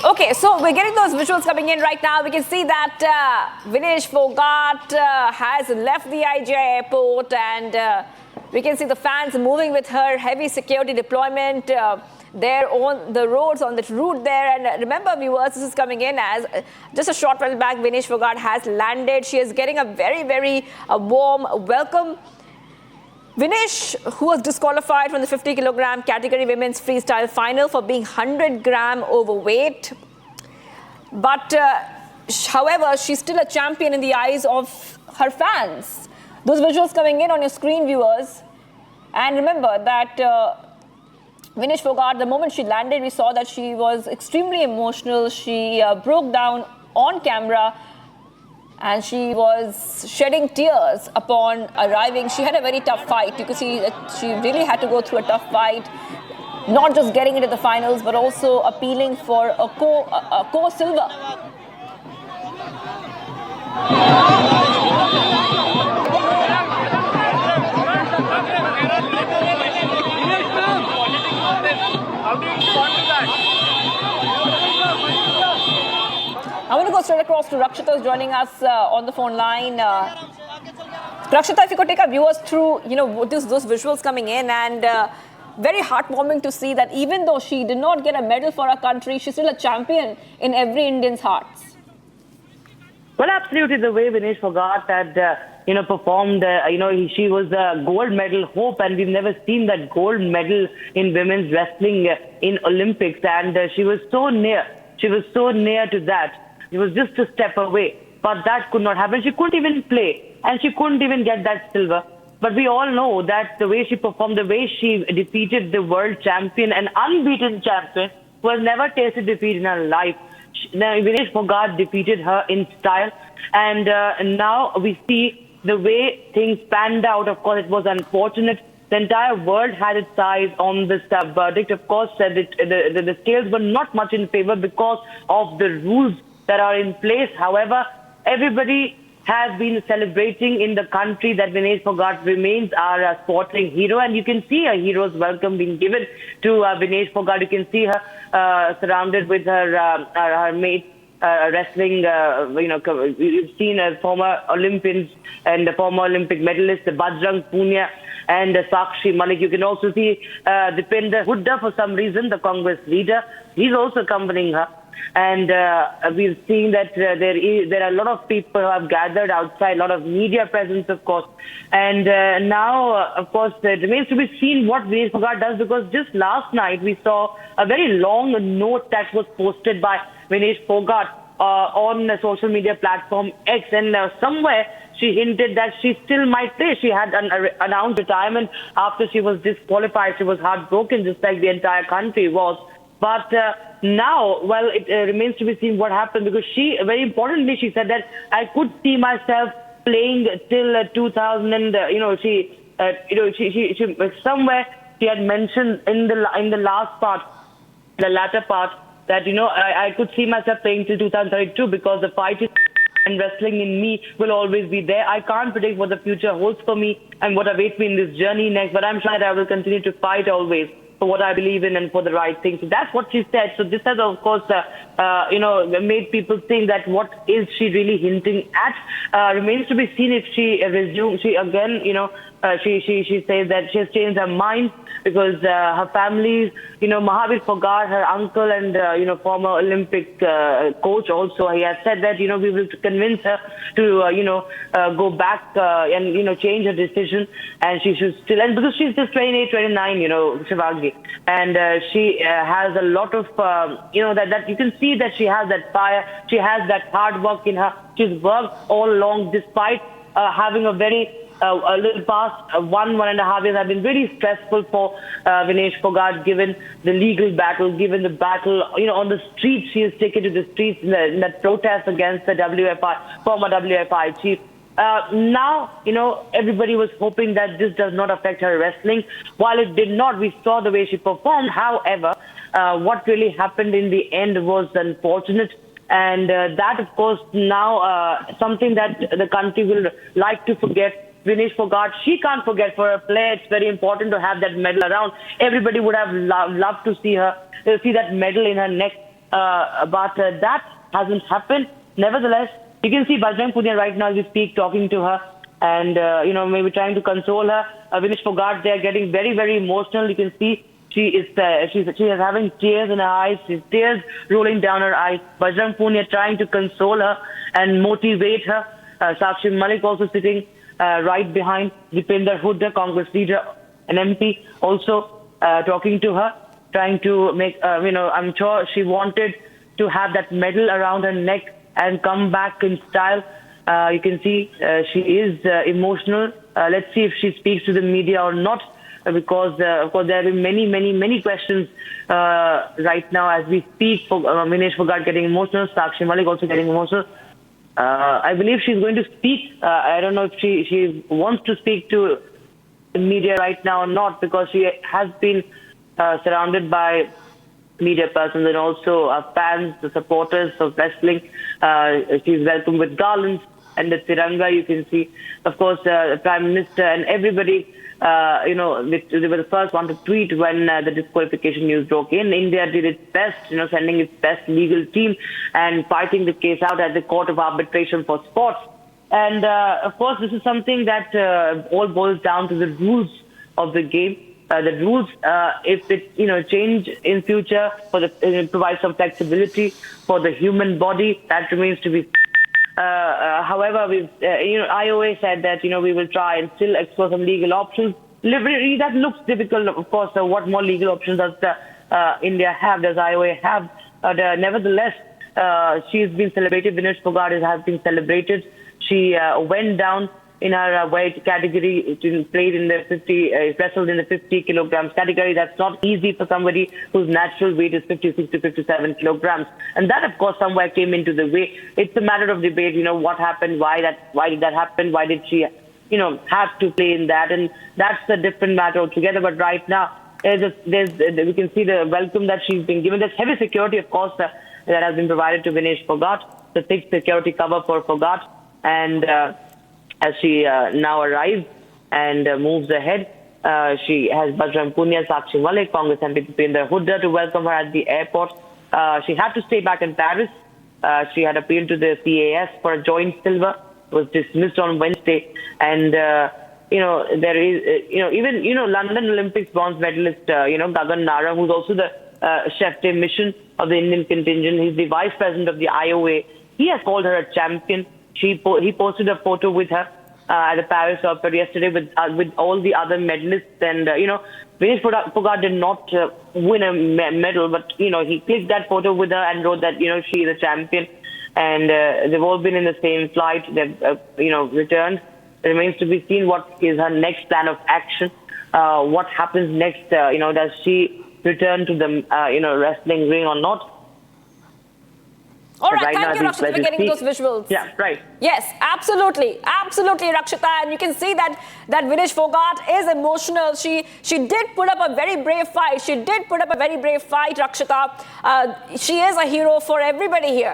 Okay. So we're getting those visuals coming in right now. We can see that Vinesh Phogat has left the IGI airport, and we can see the fans moving with her. Heavy security deployment there on the roads, on the route there. And remember, viewers, this is coming in as just a short while back. Vinesh Phogat has landed. She is getting a very warm welcome. Vinesh, who was disqualified from the 50 kilogram category women's freestyle final for being 100-gram overweight. But however, she's still a champion in the eyes of her fans. Those visuals coming in on your screen, viewers. And remember that Vinesh Phogat, the moment she landed, we saw that she was extremely emotional. She broke down on camera. And she was shedding tears upon arriving. She had a very tough fight. You could see that she really had to go through a tough fight, not just getting into the finals, but also appealing for a co-silver. How do you respond to that? I want to go straight across to Rakshita, who's joining us on the phone line. Rakshita, if you could take our viewers through, those visuals coming in, and very heartwarming to see that even though she did not get a medal for her country, she's still a champion in every Indian's hearts. Well, absolutely. The way Vinesh Phogat had, performed, she was a gold medal hope, and we've never seen that gold medal in women's wrestling in Olympics, and she was so near. She was so near to that. It was just a step away, but that could not happen. She couldn't even play, and she couldn't even get that silver. But we all know that the way she performed, the way she defeated the world champion, an unbeaten champion who has never tasted defeat in her life. Vinesh Phogat defeated her in style, and now we see the way things panned out. Of course, it was unfortunate. The entire world had its eyes on this verdict. Of course, the scales were not much in favor because of the rules that are in place. However, everybody has been celebrating in the country that Vinesh Phogat remains our sporting hero, and you can see a hero's welcome being given to Vinesh Phogat. You can see her surrounded with her mates. Wrestling, you've seen former Olympians and the former Olympic medalist, Bajrang Punia and Sakshi Malik. You can also see Dipinder Hooda, for some reason, the Congress leader. He's also accompanying her. And we've seen that there are a lot of people who have gathered outside, a lot of media presence, of course. And now, of course, it remains to be seen what Vinesh Phogat does, because just last night we saw a very long note that was posted by Vinesh Phogat on the social media platform X, and somewhere she hinted that she still might play. She had announced retirement after she was disqualified. She was heartbroken, just like the entire country was. But now, well, it remains to be seen what happened, because she, very importantly, she said that I could see myself playing till 2000, and she somewhere she had mentioned in the last part, the latter part, that I could see myself playing till 2032, because the fighting and wrestling in me will always be there. I can't predict what the future holds for me and what awaits me in this journey next, but I'm sure that I will continue to fight always for what I believe in and for the right thing. So that's what she said. So this has, of course, made people think that what is she really hinting at? Remains to be seen if she resumes. She again, she says that she has changed her mind, because her family, Mahavir Phogat, her uncle, and former Olympic coach also, he has said that we will convince her to go back and change her decision, and she should still, and because she's just 28, 29, Shivagi, and she has a lot of that you can see that she has that fire, she has that hard work in her. She's worked all along, despite having a very a little past 1.5 years have been really stressful for Vinesh Phogat, given the legal battle, given the battle, on the streets. She has taken to the streets in that protest against the former WFI chief. Now, everybody was hoping that this does not affect her wrestling. While it did not, we saw the way she performed. However, what really happened in the end was unfortunate. And that, of course, now something that the country will like to forget. Vinesh Phogat, she can't forget. For a player, it's very important to have that medal around. Everybody would have loved to see her, see that medal in her neck. that hasn't happened. Nevertheless, you can see Bajrang Punia right now as we speak talking to her and, maybe trying to console her. Vinesh Phogat, they are getting very, very emotional. You can see she is having tears in her eyes. She's tears rolling down her eyes. Bajrang Punia trying to console her and motivate her. Sakshi Malik also sitting right behind. Dipinder Hooda, Congress leader and MP, also talking to her, trying to make, I'm sure she wanted to have that medal around her neck and come back in style. You can see she is emotional. Let's see if she speaks to the media or not, because of course there have been many questions right now as we speak. Vinesh Phogat getting emotional, Sakshi Malik also getting emotional. I believe she's going to speak. I don't know if she wants to speak to the media right now or not, because she has been surrounded by media persons and also fans, the supporters of wrestling. She's welcomed with garlands and the Tiranga. You can see, of course, the Prime Minister and everybody, they were the first one to tweet when the disqualification news broke in. India did its best, sending its best legal team and fighting the case out at the Court of Arbitration for Sports. And, of course, this is something that all boils down to the rules of the game. The rules, if it change in future provide some flexibility for the human body, that remains to be. However, IOA said that we will try and still explore some legal options. That looks difficult, of course. What more legal options does India have? Does IOA have? Nevertheless, she's been celebrated. Vinesh Phogat has been celebrated. She went down in her weight category, played in the 50, wrestled in the 50 kilograms category. That's not easy for somebody whose natural weight is 56 to 57 kilograms. And that, of course, somewhere came into the way. It's a matter of debate, what happened, why did that happen, why did she, have to play in that? And that's a different matter altogether. But right now, we can see the welcome that she's been given. There's heavy security, of course, that has been provided to Vinesh Phogat, the thick security cover for Phogat. And as she now arrives and moves ahead, she has Bajrang Punia, Sakshi Malik, Congress MP Dipinder Hooda to welcome her at the airport. She had to stay back in Paris. She had appealed to the CAS for a joint silver, was dismissed on Wednesday. And, there is, even, London Olympics bronze medalist, Gagan Nara, who's also the chef de mission of the Indian contingent. He's the vice president of the IOA. He has called her a champion. He posted a photo with her at the Paris Opera yesterday with all the other medalists. And, Vinesh Phogat did not win a medal, but, he clicked that photo with her and wrote that, she is a champion. And they've all been in the same flight. They've, returned. It remains to be seen what is her next plan of action. What happens next? Does she return to the, wrestling ring or not? All right, thank you, Rakshita, for getting those visuals. Yeah, right. Yes, absolutely, Rakshita, and you can see that Vinesh Phogat is emotional. She did put up a very brave fight. Rakshita. She is a hero for everybody here.